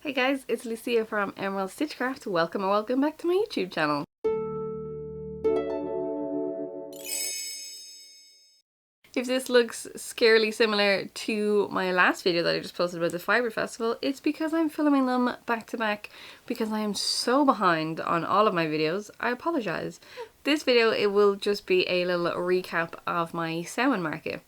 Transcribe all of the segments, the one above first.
Hey guys, it's Lucia from emeraldstitchcraft. Welcome or welcome back to my YouTube channel. If this looks scarily similar to my last video that I just posted about the Fibre Festival, it's because I'm filming them back to back because I am so behind on all of my videos. I apologise. This video, it will just be a little recap of my Samhain market.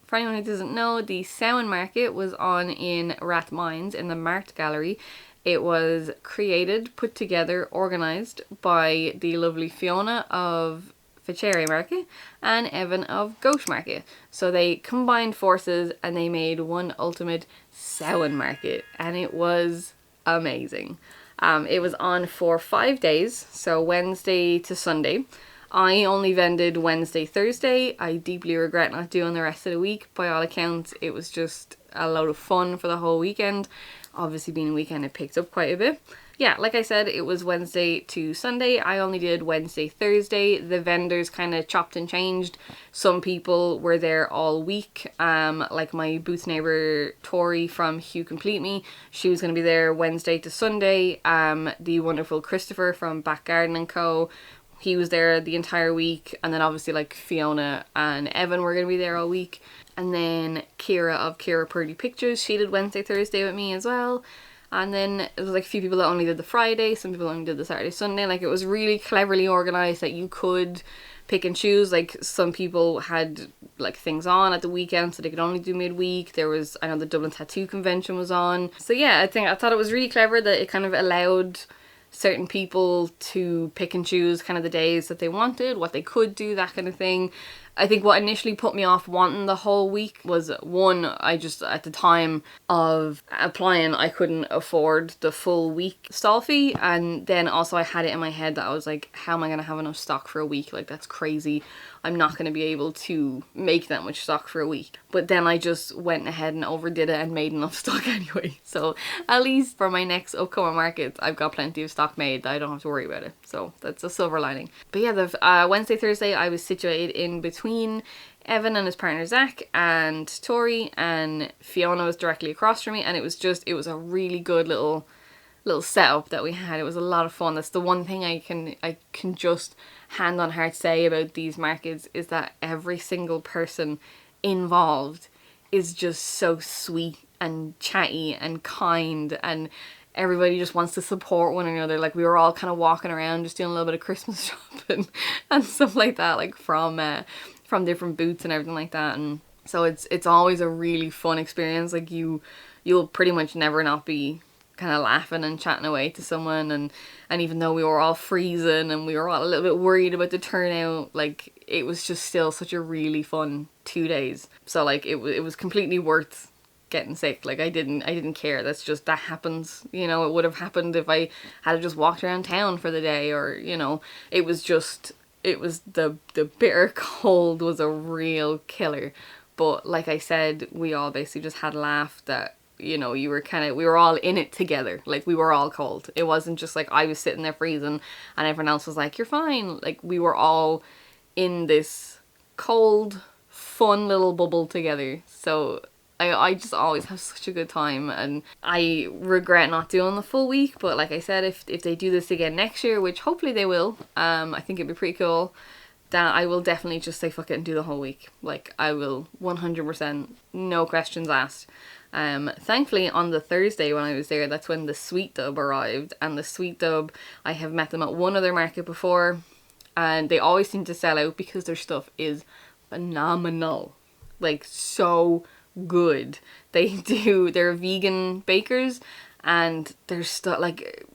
For anyone who doesn't know, the Samhain market was on in Rathmines in the Mart Gallery. It was created, put together, organised by the lovely Fiona of SAMHAIN Market and Evan of Ghost Market. So they combined forces and they made one ultimate Samhain market, and it was amazing. It was on for 5 days, so Wednesday to Sunday. I only vended Wednesday, Thursday. I deeply regret not doing the rest of the week. By all accounts, it was just a load of fun for the whole weekend. Obviously, being a weekend, it picked up quite a bit. Yeah, like I said, it was Wednesday to Sunday. I only did Wednesday, Thursday. The vendors kind of chopped and changed. Some people were there all week. Like my booth neighbour Tori from Hugh Complete Me. She was going to be there Wednesday to Sunday. The wonderful Christopher from Back Garden & Co. He was there the entire week, and then obviously like Fiona and Evan were going to be there all week. And then Kira of Kira Purdy Pictures, she did Wednesday, Thursday with me as well. And then it was like a few people that only did the Friday, some people only did the Saturday, Sunday. Like, it was really cleverly organised that you could pick and choose. Like, some people had like things on at the weekend so they could only do midweek. There was, I know the Dublin Tattoo Convention was on. So yeah, I thought it was really clever that it kind of allowed certain people to pick and choose kind of the days that they wanted, what they could do, that kind of thing. I think what initially put me off wanting the whole week was, one, I just, at the time of applying, I couldn't afford the full week stall fee, and then also I had it in my head that I was like, how am I going to have enough stock for a week? Like, that's crazy. I'm not going to be able to make that much stock for a week. But then I just went ahead and overdid it and made enough stock anyway. So at least for my next upcoming markets, I've got plenty of stock made that I don't have to worry about it. So that's a silver lining. But yeah, the Wednesday, Thursday, I was situated in between Evan and his partner Zach and Tori, and Fiona was directly across from me, and it was a really good little setup that we had. It was a lot of fun. That's the one thing I can just hand on heart say about these markets, is that every single person involved is just so sweet and chatty and kind, and everybody just wants to support one another. Like, we were all kind of walking around just doing a little bit of Christmas shopping and stuff like that, like from different booths and everything like that. And so it's always a really fun experience. Like, you'll pretty much never not be kind of laughing and chatting away to someone, and even though we were all freezing and we were all a little bit worried about the turnout, like, it was just still such a really fun 2 days. So like, it was completely worth getting sick. Like, I didn't care. That happens, you know. It would have happened if I had just walked around town for the day, or, you know, it was the bitter cold was a real killer. But like I said, we all basically just had a laugh that, you know, we were all in it together. Like, we were all cold. It wasn't just like I was sitting there freezing and everyone else was like, you're fine. Like, we were all in this cold, fun little bubble together. So I just always have such a good time, and I regret not doing the full week. But like I said, if they do this again next year, which hopefully they will, I think it'd be pretty cool, then I will definitely just say fuck it and do the whole week. Like, I will 100%, no questions asked. Thankfully on the Thursday when I was there, that's when the Sweet Dub arrived, and the Sweet Dub, I have met them at one other market before, and they always seem to sell out because their stuff is phenomenal, like so good. They're vegan bakers, and their stuff, like,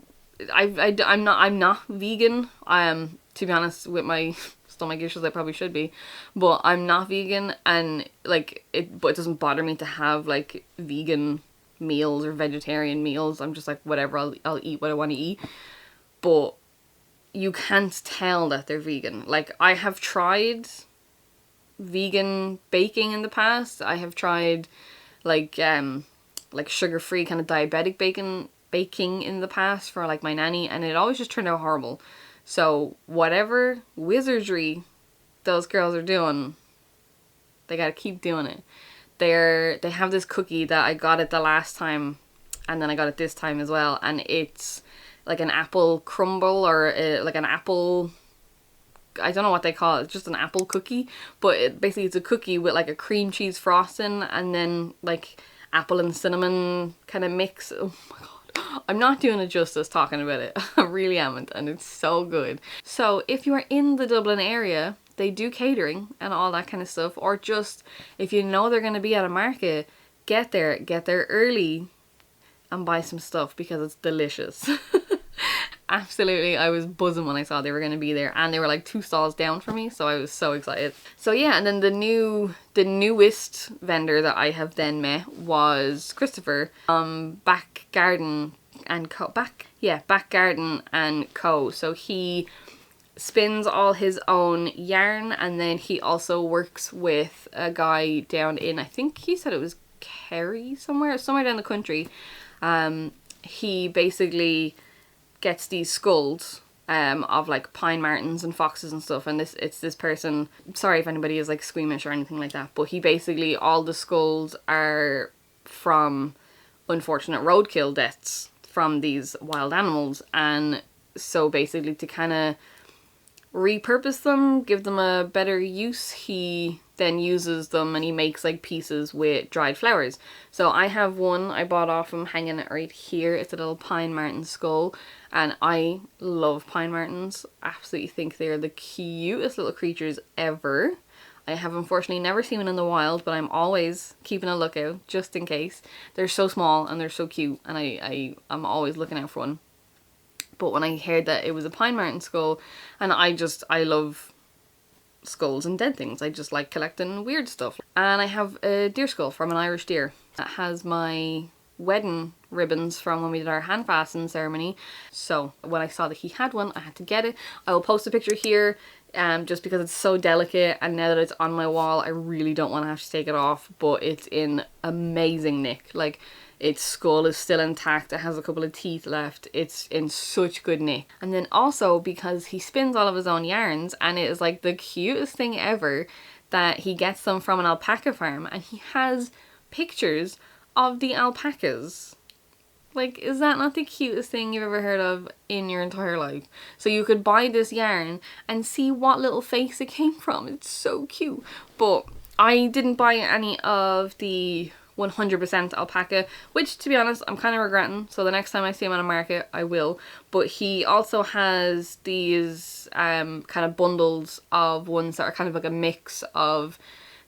I'm not vegan. To be honest, with my stomach issues, I probably should be, but I'm not vegan, and like but it doesn't bother me to have like vegan meals or vegetarian meals. I'm just like, whatever, I'll eat what I want to eat. But you can't tell that they're vegan. Like, I have tried vegan baking in the past. I have tried like sugar-free kind of diabetic baking in the past for like my nanny, and it always just turned out horrible. So whatever wizardry those girls are doing, they gotta keep doing it. They have this cookie that I got it the last time, and then I got it this time as well, and it's like an apple crumble, or like an apple, I don't know what they call it, it's just an apple cookie, but basically it's a cookie with like a cream cheese frosting, and then like apple and cinnamon kind of mix. Oh my god. I'm not doing it justice talking about it. I really haven't, and it's so good. So if you are in the Dublin area, they do catering and all that kind of stuff, or just if you know they're going to be at a market, get there early and buy some stuff because it's delicious. Absolutely, I was buzzing when I saw they were going to be there, and they were like 2 stalls down from me, so I was so excited. So yeah, and then the newest vendor that I have then met was Christopher, Back Garden and Co. So he spins all his own yarn, and then he also works with a guy down in, I think he said it was Kerry, somewhere down the country. He basically gets these skulls of like pine martens and foxes and stuff, and it's this person, sorry if anybody is like squeamish or anything like that, but he basically, all the skulls are from unfortunate roadkill deaths from these wild animals, and so basically to kind of repurpose them, give them a better use, he then uses them and he makes like pieces with dried flowers. So I have one I bought off him hanging it right here. It's a little pine marten skull, and I love pine martens. Absolutely think they're the cutest little creatures ever. I have unfortunately never seen one in the wild, but I'm always keeping a lookout just in case. They're so small and they're so cute, and I'm always looking out for one. But when I heard that it was a pine marten skull, and I love skulls and dead things. I just like collecting weird stuff. And I have a deer skull from an Irish deer that has my wedding ribbons from when we did our hand fasten ceremony. So when I saw that he had one, I had to get it. I will post a picture here just because it's so delicate, and now that it's on my wall, I really don't want to have to take it off, but it's in amazing nick. Like, its skull is still intact, it has a couple of teeth left, it's in such good nick. And then also because he spins all of his own yarns, and it is like the cutest thing ever that he gets them from an alpaca farm, and he has pictures of the alpacas. Like, is that not the cutest thing you've ever heard of in your entire life? So you could buy this yarn and see what little face it came from. It's so cute. But I didn't buy any of the 100% alpaca, which, to be honest, I'm kind of regretting. So the next time I see him at a market, I will. But he also has these kind of bundles of ones that are kind of like a mix of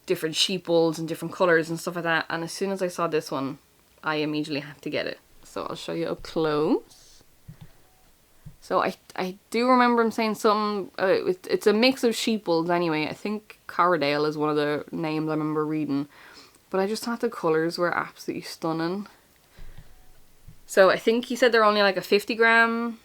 different sheepwolves and different colours and stuff like that. And as soon as I saw this one, I immediately had to get it. So I'll show you up close. So I do remember him saying something, it's a mix of sheepwolves anyway. I think Corradale is one of the names I remember reading. But I just thought the colours were absolutely stunning. So I think he said they're only like a 50-gram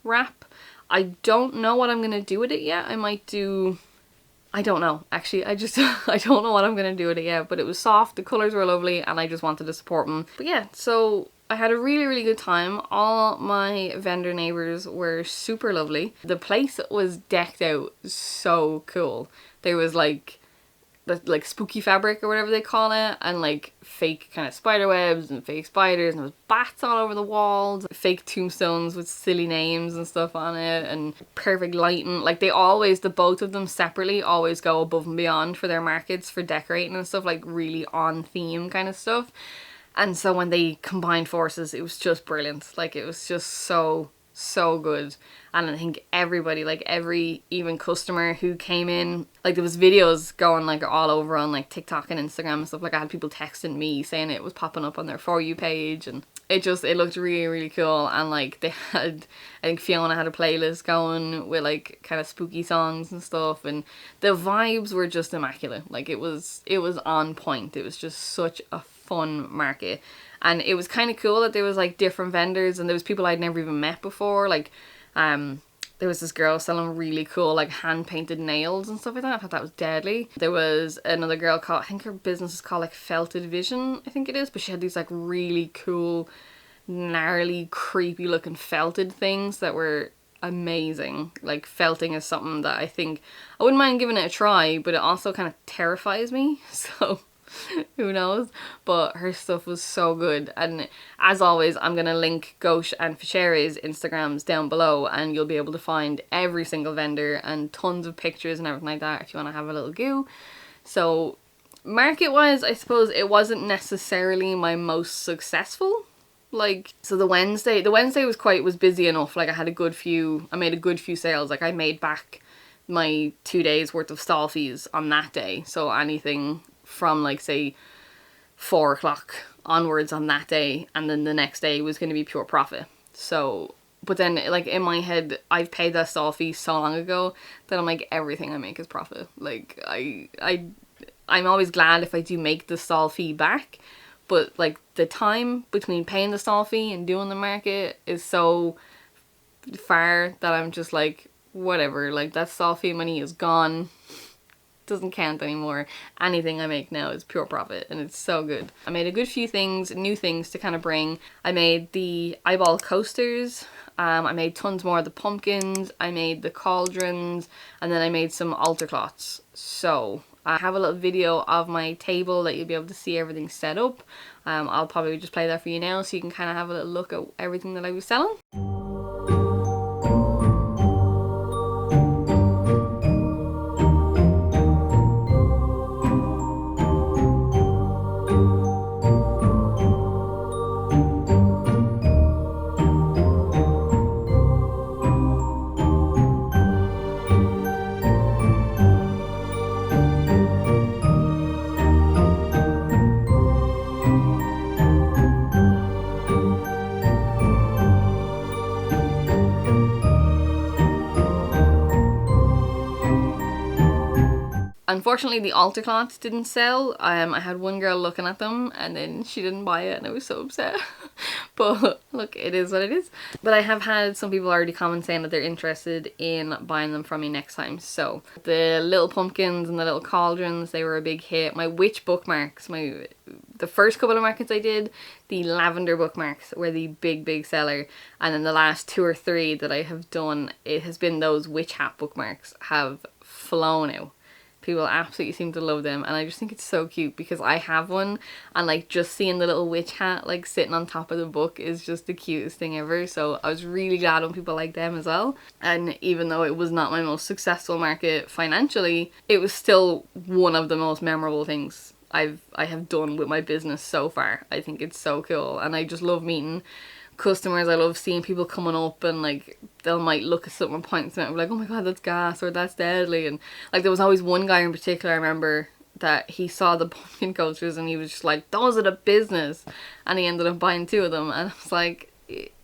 wrap. I don't know what I'm going to do with it yet. I don't know. Actually, I don't know what I'm going to do with it yet. But it was soft, the colours were lovely, and I just wanted to support them. But yeah, so I had a really, really good time. All my vendor neighbours were super lovely. The place was decked out so cool. There was like spooky fabric or whatever they call it, and like fake kind of spider webs and fake spiders, and there was bats all over the walls, fake tombstones with silly names and stuff on it, and perfect lighting. Like, the both of them separately always go above and beyond for their markets for decorating and stuff, like really on theme kind of stuff. And so when they combined forces, it was just brilliant. Like, it was just so good. And I think everybody, like every even customer who came in, like there was videos going like all over on like TikTok and Instagram and stuff. Like, I had people texting me saying it was popping up on their For You page, and it looked really cool. And like they had, I think Fiona had a playlist going with like kind of spooky songs and stuff, and the vibes were just immaculate. Like, it was on point. It was just such a fun market. And it was kind of cool that there was like different vendors, and there was people I'd never even met before. Like, there was this girl selling really cool like hand painted nails and stuff like that. I thought that was deadly. There was another girl called, I think her business is called like Felted Vision, I think it is, but she had these like really cool, gnarly, creepy looking felted things that were amazing. Like, felting is something that I think I wouldn't mind giving it a try, but it also kind of terrifies me. So who knows, but her stuff was so good. And as always, I'm gonna link Gauche and Ficheri's Instagrams down below, and you'll be able to find every single vendor and tons of pictures and everything like that if you want to have a little go. So market wise, I suppose it wasn't necessarily my most successful. Like, so the Wednesday was busy enough. Like, I made a good few sales. Like, I made back my 2 days worth of stall fees on that day. So anything from like say 4 o'clock onwards on that day, and then the next day was going to be pure profit. So, but then like in my head, I've paid that stall fee so long ago that I'm like, everything I make is profit. Like, I'm always glad if I do make the stall fee back, but like the time between paying the stall fee and doing the market is so far that I'm just like, whatever, like that stall fee money is gone. Doesn't count anymore. Anything I make now is pure profit, and it's so good. I made a good few things, new things to kind of bring. I made the eyeball coasters. I made tons more of the pumpkins. I made the cauldrons, and then I made some altar cloths. So I have a little video of my table that you'll be able to see everything set up. I'll probably just play that for you now so you can kind of have a little look at everything that I was selling. Unfortunately, the altar cloths didn't sell. I had one girl looking at them and then she didn't buy it, and I was so upset. But look, it is what it is. But I have had some people already comment saying that they're interested in buying them from me next time. So the little pumpkins and the little cauldrons, they were a big hit. My witch bookmarks, the first couple of markets I did, the lavender bookmarks were the big seller. And then the last 2 or 3 that I have done, it has been those witch hat bookmarks have flown out. People absolutely seem to love them, and I just think it's so cute because I have one, and like just seeing the little witch hat like sitting on top of the book is just the cutest thing ever. So I was really glad when people like them as well. And even though it was not my most successful market financially, it was still one of the most memorable things I have done with my business so far. I think it's so cool, and I just love meeting customers. I love seeing people coming up and like they'll might look at something and point to it and be like, oh my god, that's gas, or that's deadly. And like there was always one guy in particular, I remember, that he saw the pumpkin coasters and he was just like, those are the business, and he ended up buying 2 of them. And I was like,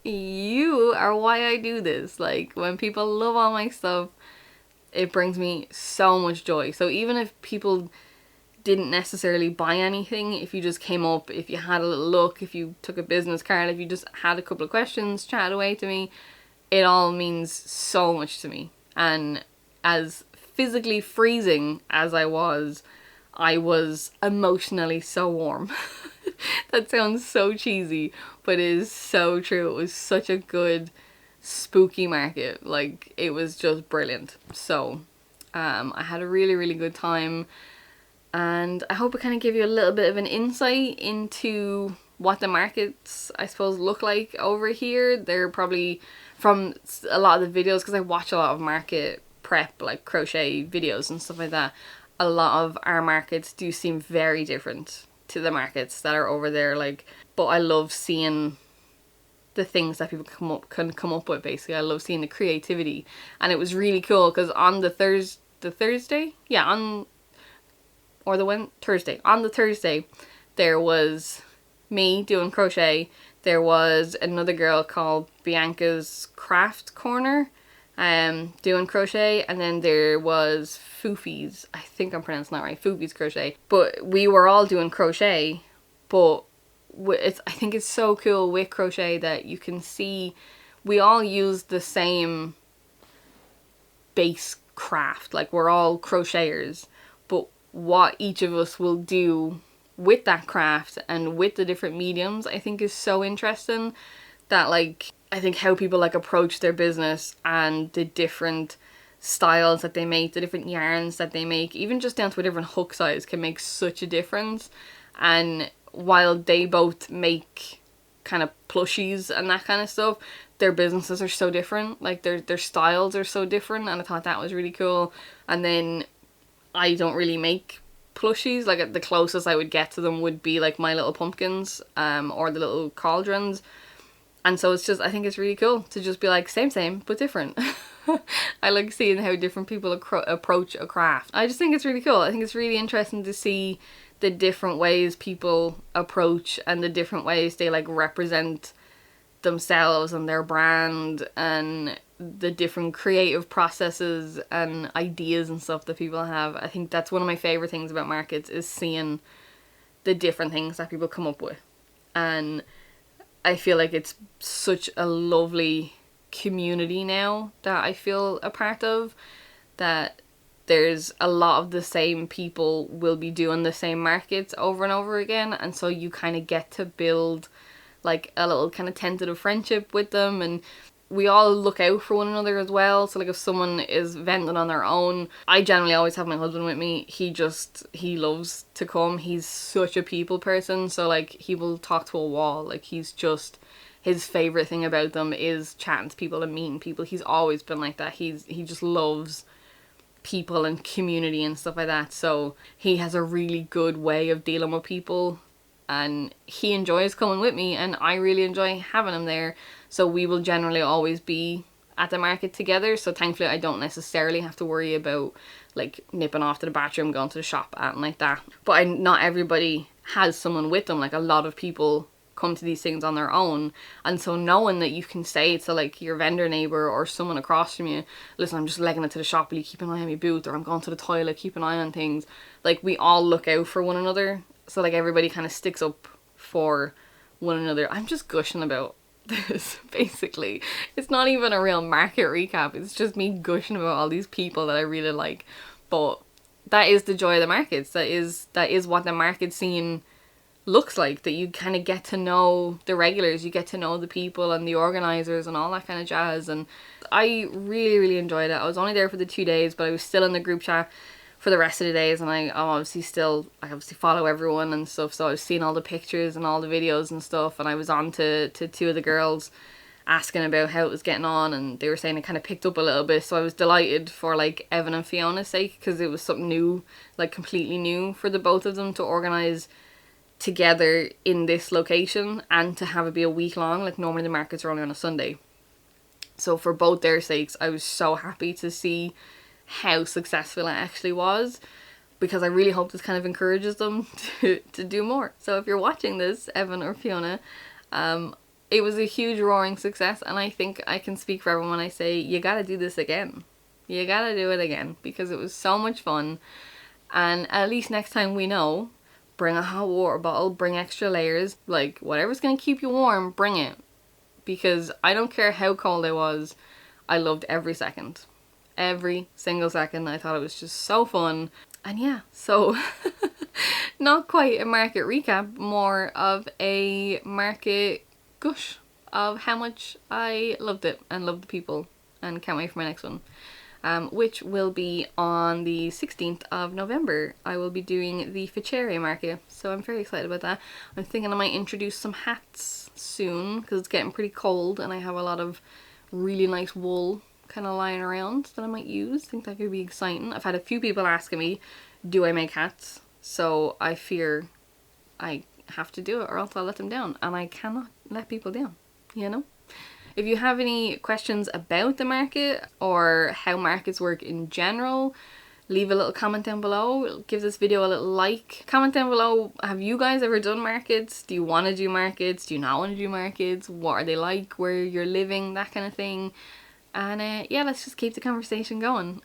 you are why I do this. Like, when people love all my stuff, it brings me so much joy. So even if people didn't necessarily buy anything, if you just came up, if you had a little look, if you took a business card, if you just had a couple of questions, chat away to me, it all means so much to me. And as physically freezing as I was emotionally so warm. That sounds so cheesy, but it is so true. It was such a good spooky market. Like, it was just brilliant. So I had a really good time. And I hope it kind of gave you a little bit of an insight into what the markets, I suppose, look like over here. They're probably, from a lot of the videos, because I watch a lot of market prep, like crochet videos and stuff like that, a lot of our markets do seem very different to the markets that are over there, like, but I love seeing the things that people can come up with. Basically, I love seeing the creativity, and it was really cool because on the Thursday, yeah, on the Thursday, there was me doing crochet. There was another girl called Bianca's Craft Corner, doing crochet, and then there was Foofies. I think I'm pronouncing that right. Foofies crochet. But we were all doing crochet, but I think it's so cool with crochet that you can see we all use the same base craft. Like, we're all crocheters, but what each of us will do with that craft and with the different mediums, I think is so interesting. That, like, I think how people like approach their business and the different styles that they make, the different yarns that they make, even just down to a different hook size, can make such a difference. And while they both make kind of plushies and that kind of stuff, their businesses are so different. Like, their styles are so different, and I thought that was really cool. And then I don't really make plushies. Like, the closest I would get to them would be like My Little Pumpkins, or the little cauldrons. And so it's just, I think it's really cool to just be like, same, but different. I like seeing how different people approach a craft. I just think it's really cool. I think it's really interesting to see the different ways people approach and the different ways they like represent themselves and their brand, and the different creative processes and ideas and stuff that people have. I think that's one of my favorite things about markets, is seeing the different things that people come up with. And I feel like it's such a lovely community now that I feel a part of, that there's a lot of the same people will be doing the same markets over and over again, and so you kind of get to build like a little kind of tentative friendship with them, and we all look out for one another as well. So like, if someone is vending on their own, I generally always have my husband with me. He loves to come. He's such a people person, so like, he will talk to a wall. Like, his favorite thing about them is chatting to people and meeting people. He's always been like that. He just loves people and community and stuff like that. So he has a really good way of dealing with people, and he enjoys coming with me, and I really enjoy having him there. So we will generally always be at the market together. So thankfully I don't necessarily have to worry about like nipping off to the bathroom, going to the shop, and like that. But not everybody has someone with them. Like, a lot of people come to these things on their own, and so knowing that you can say to like your vendor neighbour or someone across from you, listen, I'm just legging it to the shop, will you keep an eye on my booth, or I'm going to the toilet, keep an eye on things. Like, we all look out for one another, so like, everybody kind of sticks up for one another. I'm just gushing about this, basically. It's not even a real market recap, it's just me gushing about all these people that I really like. But that is the joy of the markets. That is what the market scene looks like, that you kind of get to know the regulars, you get to know the people and the organisers and all that kind of jazz. And I really enjoyed it. I was only there for the 2 days, but I was still in the group chat for the rest of the days, and I obviously follow everyone and stuff, so I was seeing all the pictures and all the videos and stuff, and I was on to two of the girls asking about how it was getting on, and they were saying it kind of picked up a little bit. So I was delighted for like Evan and Fiona's sake, because it was something new, like completely new for the both of them to organise together in this location, and to have it be a week long. Like, normally the markets are only on a Sunday. So for both their sakes, I was so happy to see how successful it actually was, because I really hope this kind of encourages them to do more. So if you're watching this, Evan or Fiona, it was a huge roaring success, and I think I can speak for everyone when I say you gotta do this again. You gotta do it again, because it was so much fun. And at least next time we know, bring a hot water bottle, bring extra layers, like whatever's gonna keep you warm, bring it. Because I don't care how cold it was, I loved every second. Every single second. I thought it was just so fun. And yeah, so not quite a market recap, more of a market gush of how much I loved it and loved the people, and can't wait for my next one, which will be on the 16th of November. I will be doing the Ficere market, so I'm very excited about that. I'm thinking I might introduce some hats soon, because it's getting pretty cold and I have a lot of really nice wool kind of lying around that I might use. I think that could be exciting. I've had a few people asking me, do I make hats? So I fear I have to do it or else I'll let them down, and I cannot let people down, you know? If you have any questions about the market or how markets work in general, leave a little comment down below. Give this video a little like. Comment down below, have you guys ever done markets? Do you want to do markets? Do you not want to do markets? What are they like where you're living? That kind of thing. And yeah, let's just keep the conversation going.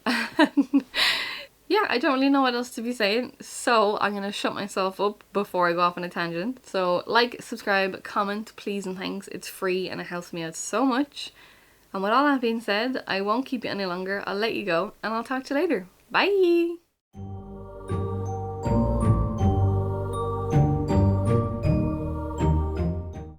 Yeah, I don't really know what else to be saying, so I'm gonna shut myself up before I go off on a tangent. So like, subscribe, comment, please and thanks. It's free and it helps me out so much. And with all that being said, I won't keep you any longer. I'll let you go and I'll talk to you later. Bye!